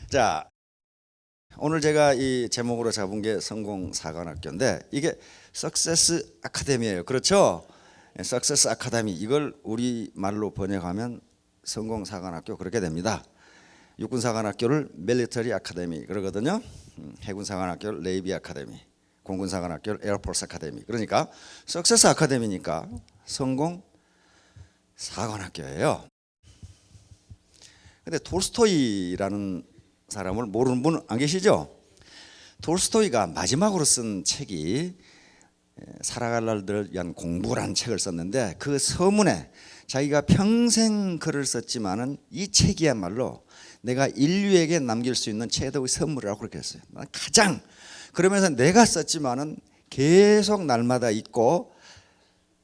자, 오늘 제가 이 제목으로 잡은 게 성공사관학교인데 이게 석세스 아카데미예요. 그렇죠? 석세스 아카데미, 이걸 우리말로 번역하면 성공사관학교 그렇게 됩니다. 육군사관학교를 밀리터리 아카데미 그러거든요. 해군사관학교를 네이비 아카데미, 공군사관학교를 에어포스 아카데미. 그러니까 석세스 아카데미니까 성공사관학교예요. 근데 톨스토이라는 사람을 모르는 분 안 계시죠? 톨스토이가 마지막으로 쓴 책이 살아갈 날들을 위한 공부라는 책을 썼는데 그 서문에 자기가 평생 글을 썼지만은 이 책이야말로 내가 인류에게 남길 수 있는 최대의 선물이라고 그렇게 했어요. 가장 그러면서 내가 썼지만은 계속 날마다 읽고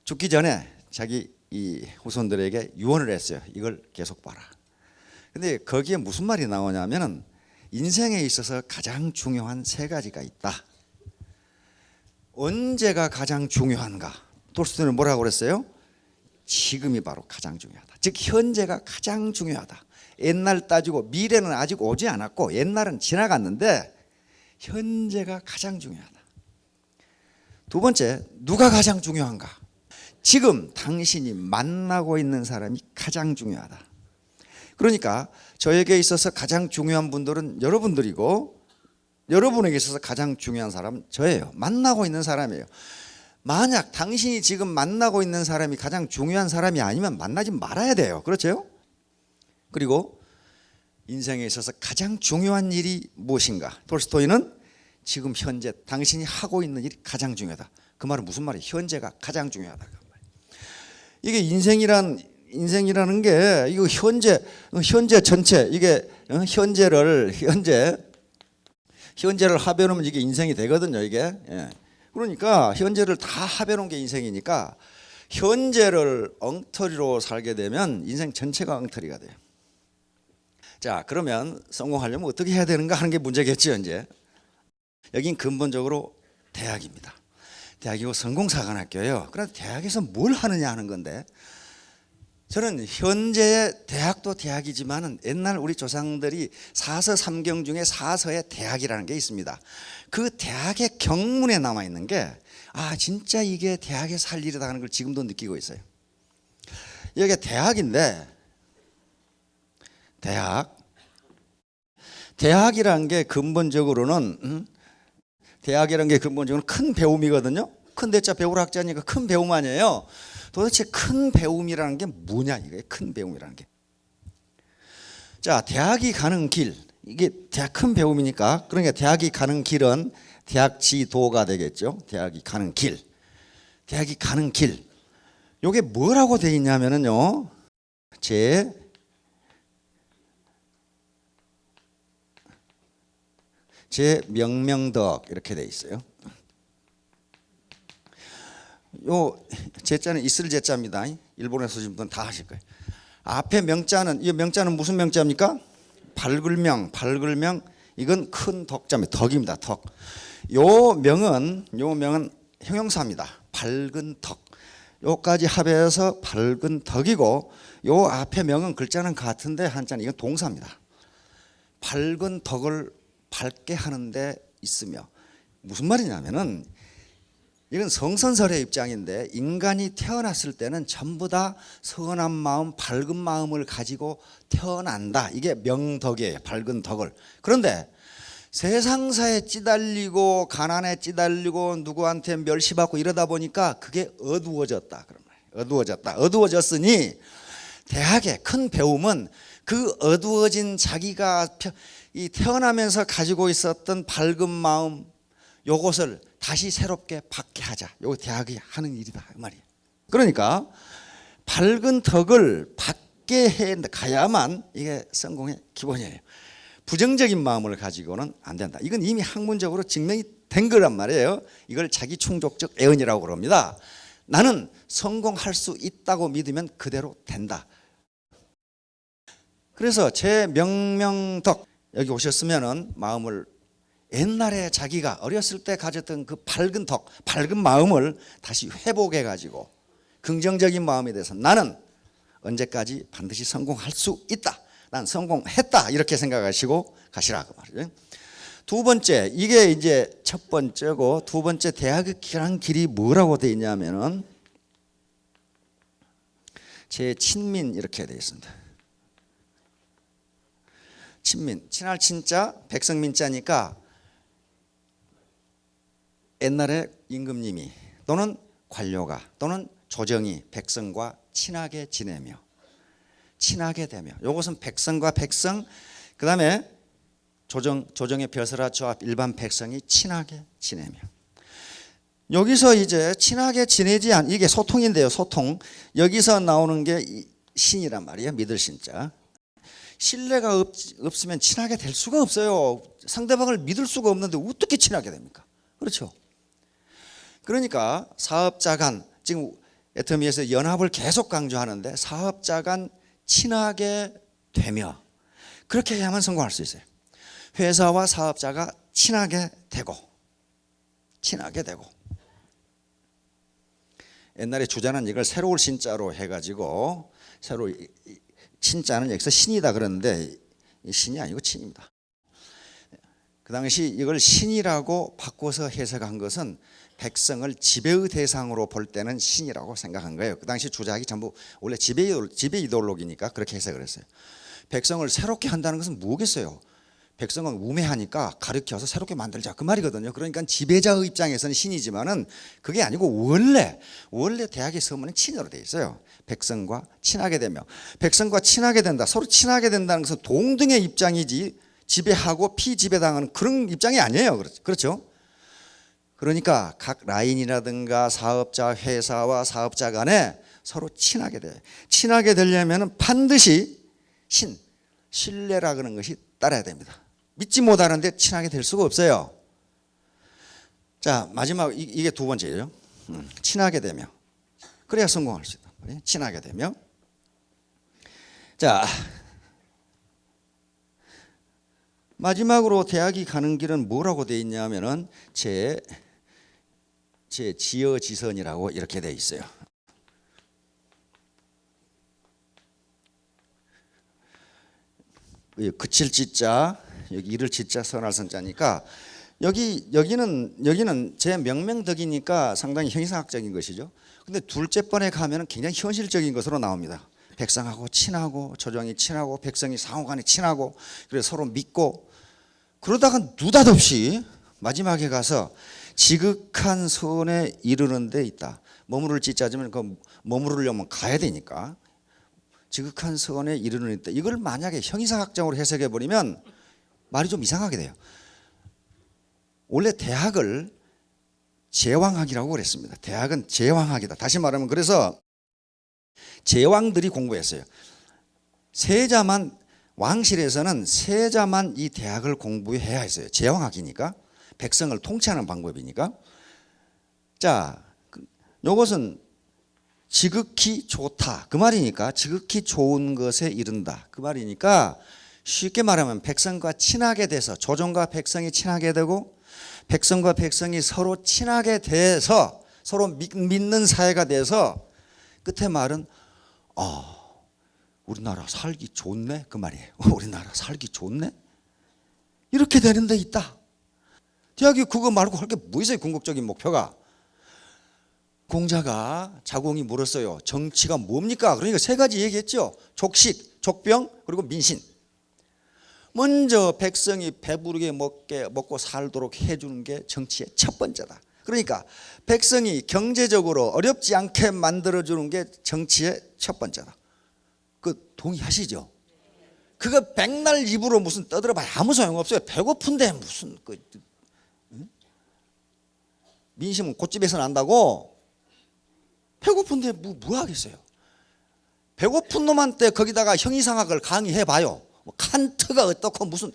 죽기 전에 자기 이 후손들에게 유언을 했어요. 이걸 계속 봐라. 근데 거기에 무슨 말이 나오냐면은 인생에 있어서 가장 중요한 세 가지가 있다. 언제가 가장 중요한가? 톨스토이는 뭐라고 그랬어요? 지금이 바로 가장 중요하다. 즉 현재가 가장 중요하다. 옛날 따지고 미래는 아직 오지 않았고 옛날은 지나갔는데 현재가 가장 중요하다. 두 번째, 누가 가장 중요한가? 지금 당신이 만나고 있는 사람이 가장 중요하다. 그러니까 저에게 있어서 가장 중요한 분들은 여러분들이고 여러분에게 있어서 가장 중요한 사람은 저예요. 만나고 있는 사람이에요. 만약 당신이 지금 만나고 있는 사람이 가장 중요한 사람이 아니면 만나지 말아야 돼요. 그렇죠? 그리고 인생에 있어서 가장 중요한 일이 무엇인가? 톨스토이는 지금 현재 당신이 하고 있는 일이 가장 중요하다. 그 말은 무슨 말이에요? 현재가 가장 중요하다. 이게 인생이라는 게 이거 현재 전체 이게 현재를 합해놓으면 이게 인생이 되거든요. 이게 그러니까 현재를 다 합해놓은 게 인생이니까 현재를 엉터리로 살게 되면 인생 전체가 엉터리가 돼요. 자, 그러면 성공하려면 어떻게 해야 되는가 하는 게 문제겠죠. 이제 여긴 근본적으로 대학입니다. 대학이고 성공사관학교예요. 그런데 대학에서 뭘 하느냐 하는 건데, 저는 현재의 대학도 대학이지만 옛날 우리 조상들이 사서 삼경 중에 사서의 대학이라는 게 있습니다. 그 대학의 경문에 남아 있는 게 진짜 이게 대학에서 할 일이다 하는 걸 지금도 느끼고 있어요. 여기가 대학인데 대학이라는 게 근본적으로는 큰 배움이거든요. 큰 대자 배울 학자니까 큰 배움 아니에요. 도대체 큰 배움이라는 게 뭐냐 이거예요. 큰 배움이라는 게. 자, 대학이 가는 길, 이게 대학 큰 배움이니까, 그러니까 대학이 가는 길은 대학지도가 되겠죠. 대학이 가는 길. 요게 뭐라고 되어 있냐면은요, 제 명명덕 이렇게 돼 있어요. 요 제자는 있을 제자입니다. 일본에서 오신 분은 다 하실 거예요. 앞에 명자는, 이 명자는 무슨 명자입니까? 발글명. 이건 큰 덕자입니다. 덕입니다. 덕. 요 명은 형용사입니다. 밝은 덕. 요까지 합해서 밝은 덕이고, 요 앞에 명은 글자는 같은데 한자는 이건 동사입니다. 밝은 덕을 밝게 하는 데 있으며, 무슨 말이냐면은 이건 성선설의 입장인데, 인간이 태어났을 때는 전부 다 선한 마음, 밝은 마음을 가지고 태어난다. 이게 명덕이에요. 밝은 덕을. 그런데 세상사에 찌달리고 가난에 찌달리고 누구한테 멸시받고 이러다 보니까 그게 어두워졌다. 그런 말이에요. 어두워졌으니 대학의 큰 배움은 그 어두워진 자기가 이 태어나면서 가지고 있었던 밝은 마음, 요것을 다시 새롭게 받게 하자. 요거 대학이 하는 일이다 그 말이에요. 그러니까 밝은 덕을 받게 해 가야만 이게 성공의 기본이에요. 부정적인 마음을 가지고는 안 된다. 이건 이미 학문적으로 증명이 된 거란 말이에요. 이걸 자기 충족적 애언이라고 그럽니다. 나는 성공할 수 있다고 믿으면 그대로 된다. 그래서 제 명명덕, 여기 오셨으면은 마음을, 옛날에 자기가 어렸을 때 가졌던 그 밝은 덕, 밝은 마음을 다시 회복해 가지고 긍정적인 마음이 돼서 나는 언제까지 반드시 성공할 수 있다. 난 성공했다. 이렇게 생각하시고 가시라 그 말이죠. 두 번째, 이게 이제 첫 번째고, 두 번째 대학을 가는 길이 뭐라고 돼 있냐면은 제 친민 이렇게 돼 있습니다. 친민, 친할 친자, 백성민자니까 옛날에 임금님이 또는 관료가 또는 조정이 백성과 친하게 지내며 친하게 되며, 이것은 백성과 백성, 그 다음에 조정의 벼슬아 조합 일반 백성이 친하게 지내며, 여기서 이제 친하게 지내지 이게 소통인데요. 소통. 여기서 나오는 게 신이란 말이에요. 믿을 신자. 신뢰가 없으면 친하게 될 수가 없어요. 상대방을 믿을 수가 없는데 어떻게 친하게 됩니까? 그렇죠. 그러니까 사업자 간, 지금 애터미에서 연합을 계속 강조하는데 사업자 간 친하게 되며, 그렇게 해야만 성공할 수 있어요. 회사와 사업자가 친하게 되고 옛날에 주자는 이걸 새로울 신자로 해가지고, 새로 신자는 여기서 신이다 그러는데 신이 아니고 친입니다. 그 당시 이걸 신이라고 바꿔서 해석한 것은 백성을 지배의 대상으로 볼 때는 신이라고 생각한 거예요. 그 당시 주작이 전부 원래 지배 이데올로기니까 그렇게 해석을 했어요. 백성을 새롭게 한다는 것은 뭐겠어요? 백성은 우매하니까 가르쳐서 새롭게 만들자 그 말이거든요. 그러니까 지배자의 입장에서는 신이지만은 그게 아니고 원래 대학의 서문은 친으로 되어 있어요. 백성과 친하게 되며, 백성과 친하게 된다, 서로 친하게 된다는 것은 동등의 입장이지 지배하고 피지배당하는 그런 입장이 아니에요. 그렇죠? 그러니까 각 라인이라든가 사업자, 회사와 사업자 간에 서로 친하게 돼요. 친하게 되려면 반드시 신뢰라 그러는 것이 따라야 됩니다. 믿지 못하는데 친하게 될 수가 없어요. 자, 마지막 이게 두 번째예요. 친하게 되며, 그래야 성공할 수 있다. 친하게 되며. 자, 마지막으로 대학이 가는 길은 뭐라고 되어 있냐면은 제 지어지선이라고 이렇게 되어 있어요. 그칠 지자, 여기 이를 지자, 선할 선자니까 여기는 제 명명덕이니까 상당히 형이상학적인 것이죠. 근데 둘째 번에 가면은 굉장히 현실적인 것으로 나옵니다. 백성하고 친하고, 조정이 친하고, 백성이 상호간에 친하고, 그래서 서로 믿고, 그러다가 느닷없이 마지막에 가서 지극한 선에 이르는 데 있다. 머무를 지자지면 그 머무르려면 가야 되니까 지극한 선에 이르는 데 있다. 이걸 만약에 형이상학적으로 해석해 버리면 말이 좀 이상하게 돼요. 원래 대학을 제왕학이라고 그랬습니다. 대학은 제왕학이다. 다시 말하면 그래서 제왕들이 공부했어요. 세자만, 왕실에서는 세자만 이 대학을 공부해야 했어요. 제왕학이니까, 백성을 통치하는 방법이니까. 자, 이것은 지극히 좋다 그 말이니까, 지극히 좋은 것에 이른다 그 말이니까, 쉽게 말하면 백성과 친하게 돼서, 조정과 백성이 친하게 되고 백성과 백성이 서로 친하게 돼서 서로 믿는 사회가 돼서 끝에 말은 우리나라 살기 좋네 그 말이에요. 우리나라 살기 좋네, 이렇게 되는 데 있다. 대학이 그거 말고 할 게 뭐 있어요? 궁극적인 목표가. 공자가 자공이 물었어요. 정치가 뭡니까? 그러니까 세 가지 얘기했죠. 족식, 족병, 그리고 민신. 먼저 백성이 배부르게 먹고 살도록 해주는 게 정치의 첫 번째다. 그러니까 백성이 경제적으로 어렵지 않게 만들어주는 게 정치의 첫 번째다. 그 동의하시죠? 그거 백날 입으로 무슨 떠들어봐야 아무 소용없어요. 배고픈데 무슨 민심은 곶집에서 난다고. 배고픈데 뭐 하겠어요. 배고픈 놈한테 거기다가 형이상학을 강의해봐요. 뭐 칸트가 어떻고 무슨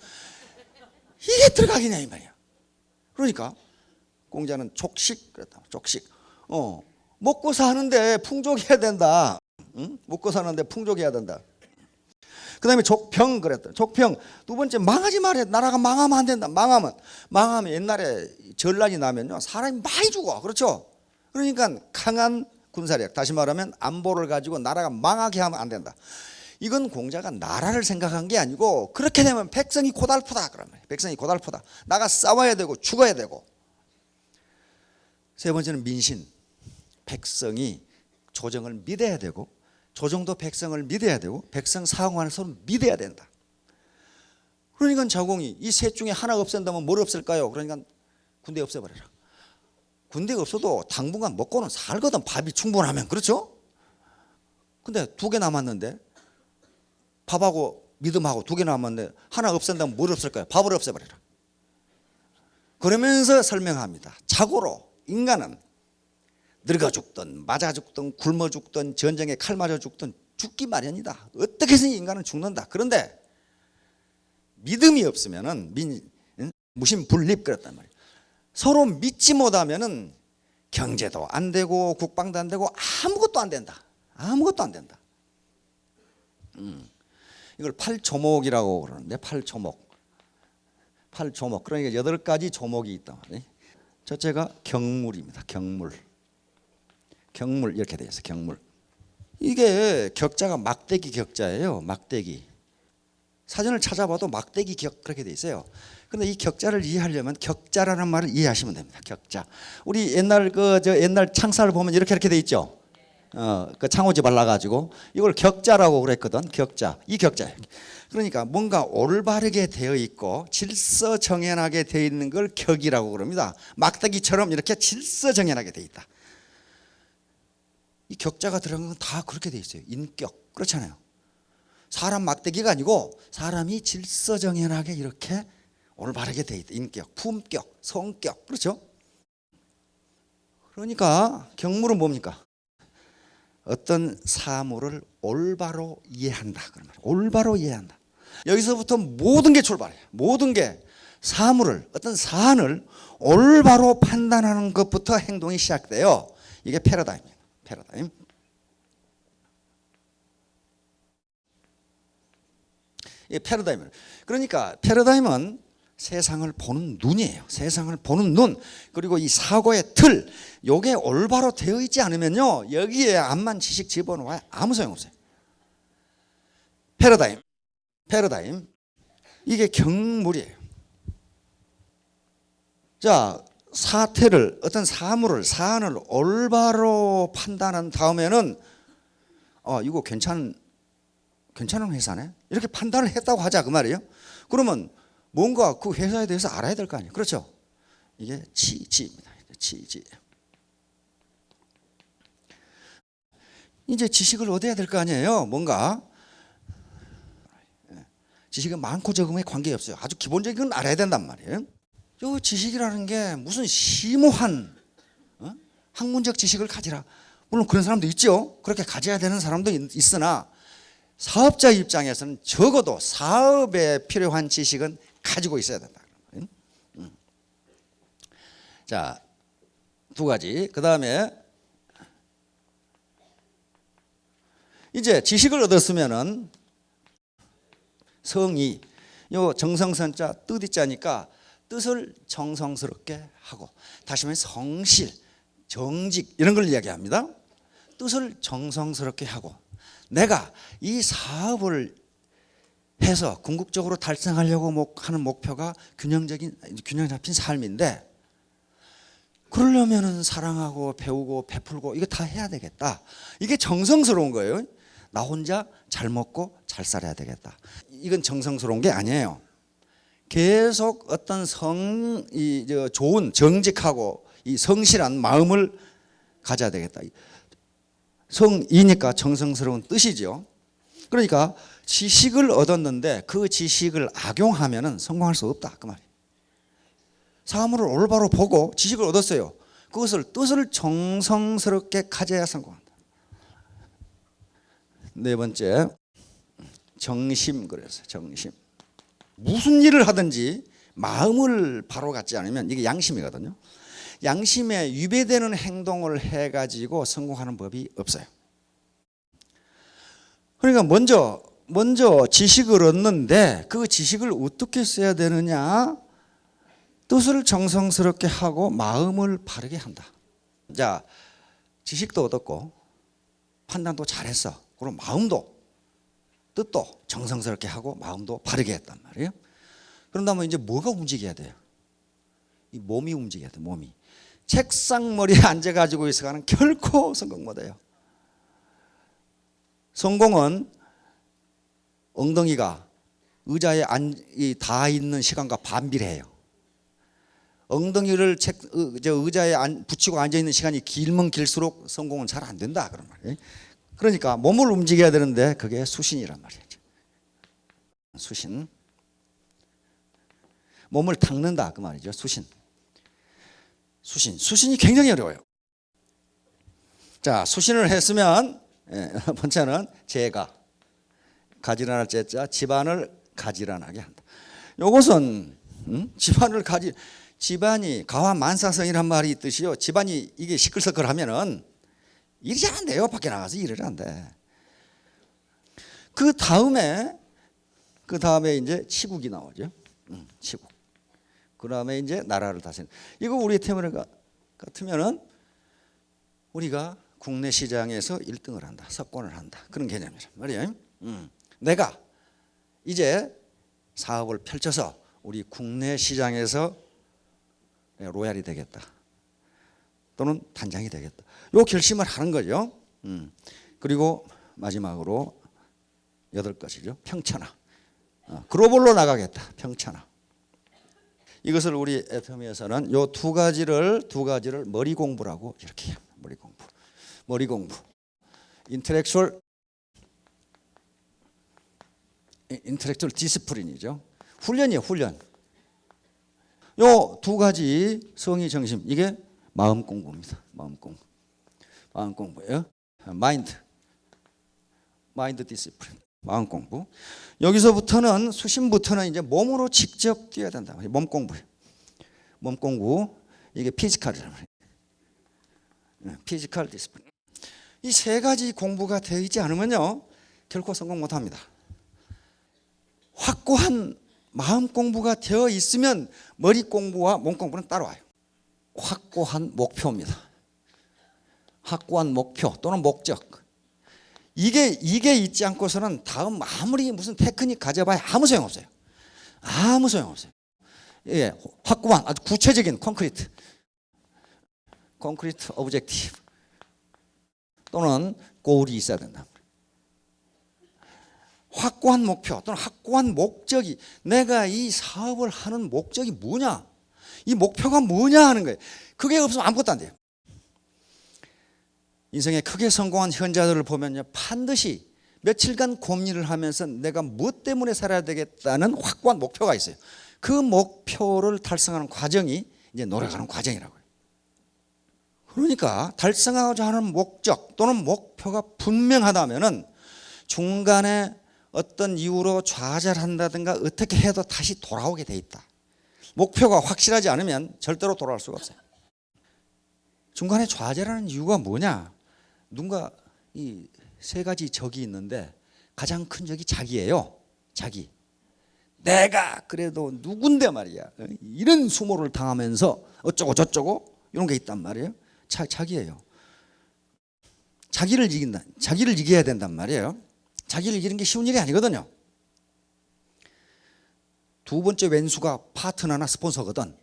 이게 들어가겠냐 이 말이야. 그러니까 공자는 족식 그랬다. 족식. 먹고 사는데 풍족해야 된다. 응? 먹고 사는데 풍족해야 된다. 그 다음에 족평 그랬다. 족평. 두 번째, 망하지 말해. 나라가 망하면 안 된다. 망하면 옛날에 전란이 나면요 사람이 많이 죽어. 그렇죠? 그러니까 강한 군사력, 다시 말하면 안보를 가지고 나라가 망하게 하면 안 된다. 이건 공자가 나라를 생각한 게 아니고 그렇게 되면 백성이 고달프다 그런 말이에요. 백성이 고달프다. 나가 싸워야 되고 죽어야 되고. 세 번째는 민신. 백성이 조정을 믿어야 되고 조정도 백성을 믿어야 되고 백성 상황을 서로 믿어야 된다. 그러니까 자공이 이 셋 중에 하나 없앤다면 뭘 없앨까요? 그러니까 군대 없애버려라. 군대가 없어도 당분간 먹고는 살거든. 밥이 충분하면. 그렇죠? 근데 2개 남았는데 밥하고 믿음하고 2개 남았는데 하나 없앤다면 뭘 없앨까요? 밥을 없애버려라. 그러면서 설명합니다. 자고로 인간은 늙어 죽든 맞아 죽든 굶어 죽든 전쟁에 칼 맞아 죽든 죽기 마련이다. 어떻게 해서 인간은 죽는다. 그런데 믿음이 없으면은 무신분립 그랬단 말이에요. 서로 믿지 못하면은 경제도 안 되고 국방도 안 되고 아무것도 안 된다. 아무것도 안 된다. 이걸 8조목이라고 그러는데 8조목. 8조목. 그러니까 8가지 조목이 있다. 첫째가 경물입니다. 경물. 경물 이렇게 되어 있어요. 경물. 이게 격자가 막대기 격자예요. 막대기. 사전을 찾아봐도 막대기 격 그렇게 되어 있어요. 그런데 이 격자를 이해하려면 격자라는 말을 이해하시면 됩니다. 격자. 우리 옛날 옛날 창살을 보면 이렇게 되어 있죠. 그 창호지 발라가지고 이걸 격자라고 그랬거든. 격자. 이 격자예요. 그러니까 뭔가 올바르게 되어 있고 질서정연하게 되어 있는 걸 격이라고 그럽니다. 막대기처럼 이렇게 질서정연하게 되어 있다. 이 격자가 들어간 건 다 그렇게 되어 있어요. 인격. 그렇잖아요. 사람 막대기가 아니고 사람이 질서정연하게 이렇게 올바르게 되어 있다. 인격, 품격, 성격. 그렇죠? 그러니까 경물은 뭡니까? 어떤 사물을 올바로 이해한다. 그런 말이에요. 올바로 이해한다. 여기서부터 모든 게 출발해요. 모든 게 사물을 어떤 사안을 올바로 판단하는 것부터 행동이 시작돼요. 이게 패러다임이에요. 패러다임. 이 패러다임은 그러니까 패러다임은 세상을 보는 눈이에요. 세상을 보는 눈. 그리고 이 사고의 틀. 요게 올바로 되어 있지 않으면요. 여기에 암만 지식 집어넣어야 아무 소용없어요. 패러다임. 패러다임. 이게 경물이에요. 자, 사태를 어떤 사물을 사안을 올바로 판단한 다음에는 이거 괜찮은 회사네. 이렇게 판단을 했다고 하자 그 말이에요. 그러면 뭔가 그 회사에 대해서 알아야 될 거 아니에요. 그렇죠? 이게 지지입니다. 지지. 이제 지식을 얻어야 될 거 아니에요. 뭔가 지식은 많고 적음에 관계없어요. 아주 기본적인 건 알아야 된단 말이에요. 요 지식이라는 게 무슨 심오한 학문적 지식을 가지라. 물론 그런 사람도 있죠. 그렇게 가져야 되는 사람도 있으나 사업자 입장에서는 적어도 사업에 필요한 지식은 가지고 있어야 된다. 자, 2가지. 그 다음에 이제 지식을 얻었으면은 성의, 요 정성선자 뜻이자니까 뜻을 정성스럽게 하고, 다시 말해 성실, 정직 이런 걸 이야기합니다. 뜻을 정성스럽게 하고, 내가 이 사업을 해서 궁극적으로 달성하려고 하는 목표가 균형 잡힌 삶인데, 그러려면은 사랑하고 배우고 베풀고 이거 다 해야 되겠다. 이게 정성스러운 거예요. 나 혼자 잘 먹고 잘 살아야 되겠다. 이건 정성스러운 게 아니에요. 계속 어떤 좋은 정직하고 이 성실한 마음을 가져야 되겠다. 성이니까 정성스러운 뜻이죠. 그러니까 지식을 얻었는데 그 지식을 악용하면은 성공할 수 없다 그 말이에요. 사물을 올바로 보고 지식을 얻었어요. 그것을 뜻을 정성스럽게 가져야 성공한다. 4번째, 정심. 그래서 정심. 무슨 일을 하든지 마음을 바로 갖지 않으면 이게 양심이거든요. 양심에 위배되는 행동을 해가지고 성공하는 법이 없어요. 그러니까 먼저 지식을 얻는데 그 지식을 어떻게 써야 되느냐? 뜻을 정성스럽게 하고 마음을 바르게 한다. 자, 지식도 얻었고 판단도 잘했어. 그럼 마음도 뜻도 정성스럽게 하고 마음도 바르게 했단 말이에요. 그런다면 이제 뭐가 움직여야 돼요? 이 몸이 움직여야 돼. 몸이. 책상 머리에 앉아가지고 있어가는 결코 성공 못해요. 성공은 엉덩이가 의자에 닿아 있는 시간과 반비례해요. 엉덩이를 의자에 붙이고 앉아 있는 시간이 길면 길수록 성공은 잘 안 된다 그런 말이에요. 그러니까 몸을 움직여야 되는데 그게 수신이란 말이죠. 수신. 몸을 닦는다 그 말이죠. 수신. 수신이 굉장히 어려워요. 자, 수신을 했으면 첫 번째는 제가 가지런할 제자 집안을 가지런하게 한다. 이것은 집안이 가와만사성이란 말이 있듯이요. 집안이 이게 시끌시끌하면은 일이 잘 안 돼요. 밖에 나가서 일을 안 돼. 그 다음에 이제 치국이 나오죠. 치국. 그 다음에 이제 나라를 다스리는. 이거 우리 테마를 같으면은 우리가 국내 시장에서 1등을 한다. 석권을 한다. 그런 개념이란 말이에요. 내가 이제 사업을 펼쳐서 우리 국내 시장에서 로얄이 되겠다. 또는 단장이 되겠다. 요 결심을 하는 거죠. 그리고 마지막으로 8가지죠. 평천화. 글로벌로 나가겠다. 평천화. 이것을 우리 FM에서는 요 두 가지를 머리 공부라고 이렇게 해요. 머리 공부. 인텔렉츄얼 디스플린이죠. 훈련이에요. 훈련. 요 두 가지 성의 정심 이게 마음 공부입니다. 마음 공부예요. 마인드 디스플린. 마음 공부. 여기서부터는 수신부터는 이제 몸으로 직접 뛰어야 된다. 몸 공부예요. 몸 공부. 이게 피지컬이란 말이에요. 피지컬 디스플린. 이 세 가지 공부가 되어 있지 않으면요 결코 성공 못합니다. 확고한 마음 공부가 되어 있으면 머리 공부와 몸 공부는 따라와요. 확고한 목표입니다. 확고한 목표 또는 목적. 이게 있지 않고서는 다음 아무리 무슨 테크닉 가져봐야 아무 소용없어요. 아무 소용없어요. 예, 확고한 아주 구체적인 콘크리트 오브젝티브 또는 골이 있어야 된다. 확고한 목표 또는 확고한 목적이 내가 이 사업을 하는 목적이 뭐냐? 이 목표가 뭐냐 하는 거예요. 그게 없으면 아무것도 안 돼요. 인생에 크게 성공한 현자들을 보면요 반드시 며칠간 고민을 하면서 내가 무엇 때문에 살아야 되겠다는 확고한 목표가 있어요. 그 목표를 달성하는 과정이 이제 노력하는 과정이라고요. 그러니까 달성하고자 하는 목적 또는 목표가 분명하다면은 중간에 어떤 이유로 좌절한다든가 어떻게 해도 다시 돌아오게 돼 있다. 목표가 확실하지 않으면 절대로 돌아올 수가 없어요. 중간에 좌절하는 이유가 뭐냐? 누군가 이 세 가지 적이 있는데 가장 큰 적이 자기예요. 자기. 내가 그래도 누군데 말이야. 이런 수모를 당하면서 어쩌고 저쩌고 이런 게 있단 말이에요. 자기예요. 자기를 이긴다. 자기를 이겨야 된단 말이에요. 자기를 이기는 게 쉬운 일이 아니거든요. 두 번째 왼수가 파트너나 스폰서거든.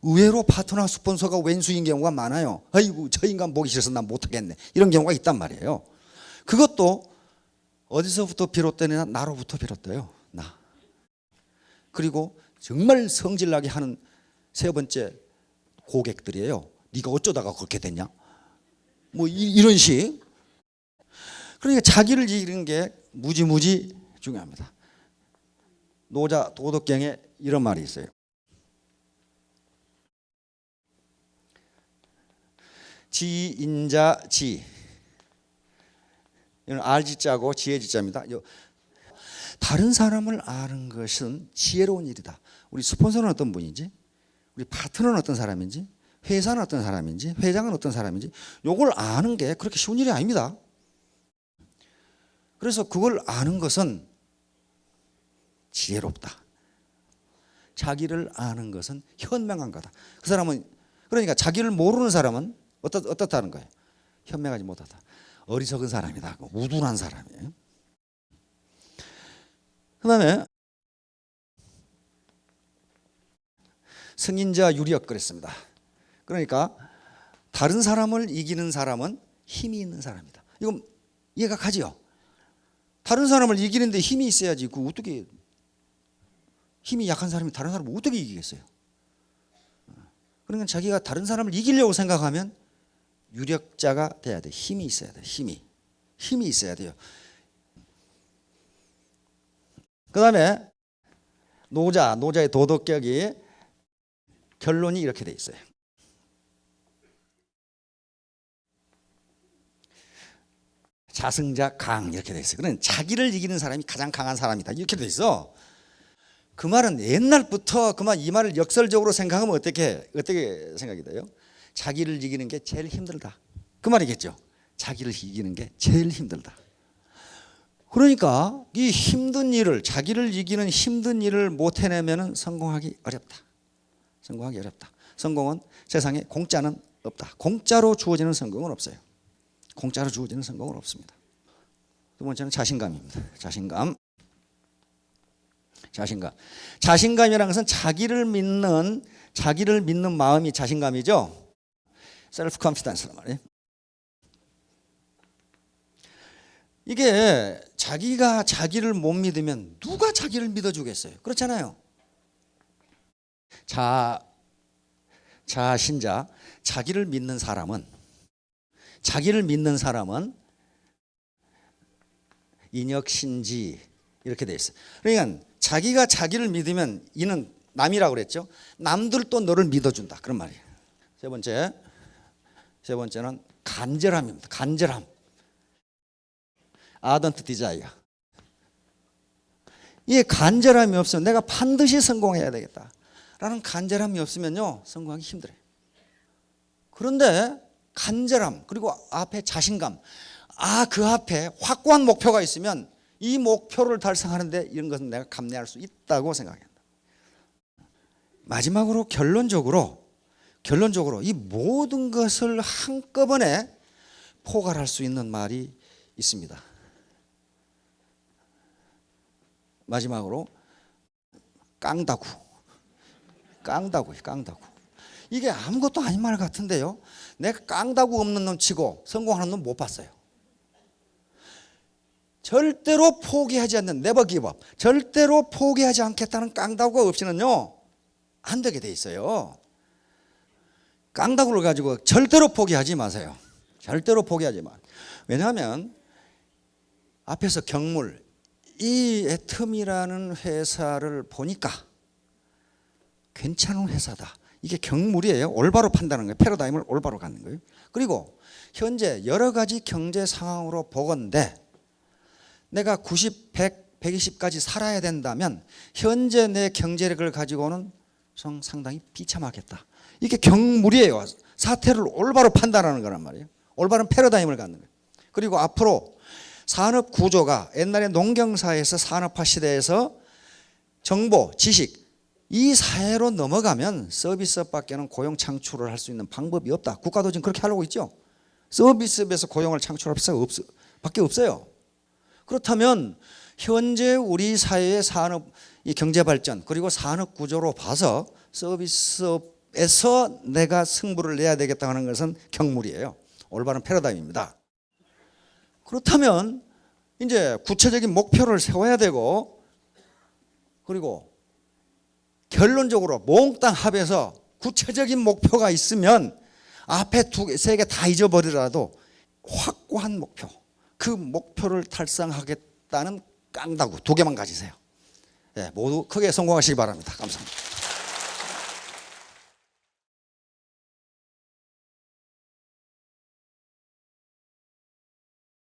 의외로 파트너 스폰서가 왼수인 경우가 많아요. 아이고 저 인간 보기 싫어서 난 못하겠네. 이런 경우가 있단 말이에요. 그것도 어디서부터 비롯되느냐? 나로부터 비롯돼요. 나. 그리고 정말 성질나게 하는 세 번째 고객들이에요. 네가 어쩌다가 그렇게 됐냐? 뭐 이런 식. 그러니까 자기를 이기는 게 무지무지 중요합니다. 노자 도덕경에 이런 말이 있어요. 지인자 지. 이건 알지자고 지혜지자입니다. 다른 사람을 아는 것은 지혜로운 일이다. 우리 스폰서는 어떤 분인지, 우리 파트너는 어떤 사람인지, 회사는 어떤 사람인지, 회장은 어떤 사람인지 요걸 아는 게 그렇게 쉬운 일이 아닙니다. 그래서 그걸 아는 것은 지혜롭다. 자기를 아는 것은 현명한 거다. 그 사람은 그러니까 자기를 모르는 사람은 어떻다는 거예요? 현명하지 못하다. 어리석은 사람이다. 우둔한 사람이에요. 그다음에 승인자 유력 그랬습니다. 그러니까 다른 사람을 이기는 사람은 힘이 있는 사람이다. 이건 이해가 가지요. 다른 사람을 이기는데 힘이 있어야지. 그 어떻게 힘이 약한 사람이 다른 사람을 어떻게 이기겠어요? 그러니까 자기가 다른 사람을 이기려고 생각하면 유력자가 돼야 돼. 힘이 있어야 돼. 힘이 있어야 돼요. 그다음에 노자의 도덕격이 결론이 이렇게 돼 있어요. 자승자 강 이렇게 돼 있어요. 그러니까 자기를 이기는 사람이 가장 강한 사람이다 이렇게 돼 있어. 그 말은 옛날부터 이 말을 역설적으로 생각하면 어떻게 생각이 돼요? 자기를 이기는 게 제일 힘들다. 그 말이겠죠. 자기를 이기는 게 제일 힘들다. 그러니까 이 힘든 일을 자기를 이기는 힘든 일을 못 해내면 성공하기 어렵다. 성공은 세상에 공짜는 없다. 공짜로 주어지는 성공은 없어요. 공짜로 주어지는 성공은 없습니다. 두 번째는 자신감입니다. 자신감이라는 것은 자기를 믿는 마음이 자신감이죠. 셀프 컨피던스란 말이에요. 이게 자기가 자기를 못 믿으면 누가 자기를 믿어주겠어요? 그렇잖아요. 자신자, 자기를 믿는 사람은 인역신지 이렇게 돼 있어요. 그러니까 자기가 자기를 믿으면 이는 남이라고 그랬죠. 남들도 너를 믿어준다 그런 말이에요. 세 번째는 간절함입니다. 간절함. 아던트 디자이어. 이 간절함이 없으면 내가 반드시 성공해야 되겠다라는 간절함이 없으면요 성공하기 힘들어요. 그런데 간절함 그리고 앞에 자신감, 그 앞에 확고한 목표가 있으면 이 목표를 달성하는데 이런 것은 내가 감내할 수 있다고 생각합니다. 마지막으로 결론적으로 이 모든 것을 한꺼번에 포괄할 수 있는 말이 있습니다. 마지막으로 깡다구. 이게 아무것도 아닌 말 같은데요. 내가 깡다구 없는 놈 치고 성공하는 놈 못 봤어요. 절대로 포기하지 않는 never give up. 절대로 포기하지 않겠다는 깡다구가 없이는요 안 되게 돼 있어요. 깡다구를 가지고 절대로 포기하지 마세요. 절대로 포기하지 마. 왜냐하면 앞에서 경물 이 애텀이라는 회사를 보니까 괜찮은 회사다. 이게 경물이에요. 올바로 판단하는 거예요. 패러다임을 올바로 갖는 거예요. 그리고 현재 여러 가지 경제 상황으로 보건대 내가 90, 100, 120까지 살아야 된다면 현재 내 경제력을 가지고는 상당히 비참하겠다. 이게 경물이에요. 사태를 올바로 판단하는 거란 말이에요. 올바른 패러다임을 갖는 거예요. 그리고 앞으로 산업 구조가 옛날에 농경사회에서 산업화 시대에서 정보, 지식 이 사회로 넘어가면 서비스업밖에는 고용 창출을 할 수 있는 방법이 없다. 국가도 지금 그렇게 하려고 있죠. 서비스업에서 고용을 창출할 수밖에 없어요. 그렇다면 현재 우리 사회의 산업 이 경제 발전 그리고 산업 구조로 봐서 서비스업에서 내가 승부를 내야 되겠다 하는 것은 경물이에요. 올바른 패러다임입니다. 그렇다면 이제 구체적인 목표를 세워야 되고 그리고 결론적으로 몽땅 합해서 구체적인 목표가 있으면 앞에 세 개 다 잊어버리더라도 확고한 목표 그 목표를 달성하겠다는 깡다구 2개만 가지세요. 모두 크게 성공하시기 바랍니다. 감사합니다.